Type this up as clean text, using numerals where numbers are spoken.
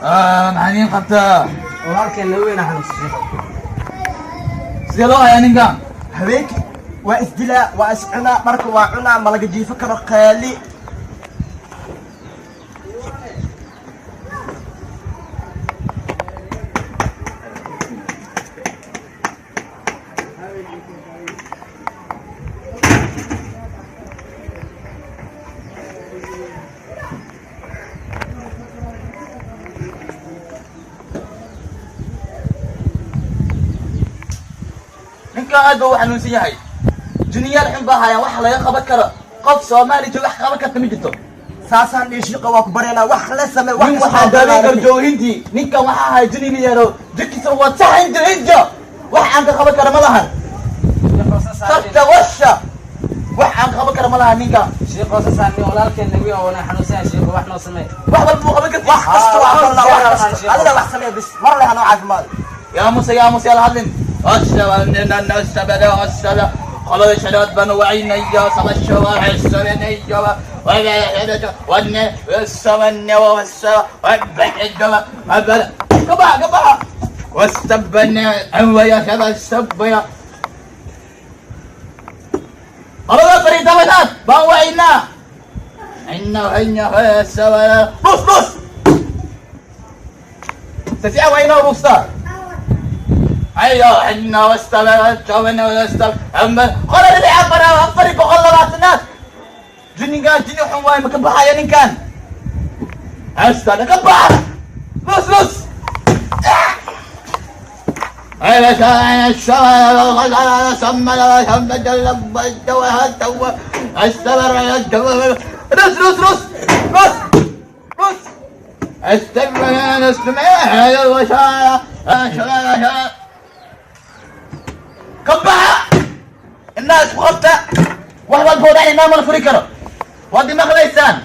maxaaniin qabtaa walaalkeen weyna xanuunsan sidee loo hayaa ninkan habeenkii waa isdilaa waa iscunaa marka waa cunaa ma laga jiifo karo qaali ninkan aad buu u xanuunsan yahay juniyaal xun baa hayaan wax laga qaban karo qof soomaali jooga wax qaban karta ma jirto saasaan dhiishiqa waa ku bareenaa wax la samee nin waxaa daaweyn karo joohintii ninkan waxaa haya juni liyaaro jirkiisa waa saxin jirhinjo wax aan ka qaban karo ma lahan sarta washa wax aan qaban karo ma lahan ninkan sheekho sasaani walaalkeen weyn oo xanuunsan sheekho wax noo samee wax walba qaban karta wax kasta waa Allah wax kasta adiga wax samee bis mar leh anoo caafimaad يا موسى يلا هدن أشهد أن النسبة أشهد قبل شهادة بنو عيني صلى الشوارع السرني وأن السمن والسوى والبحر أبدا قبع واستبنا أنويا كذا السبيا قبل فريد بنات بوعينا إنه السوى بص تسيع وين بصار ايوه حنا واستمرت جونا واستمر اما قال اللي عبر افرق وغلبات الناس جني قال جني حواي مكبها يا نين كان استنى كبها نص اي باشا الشوارع سمى جلب الجو الجو استمر يا الجو نص استمر يا الوشاية كبها الناس بغبتة واحد الفوضى يعني نام الفريكرة ودي مغليسان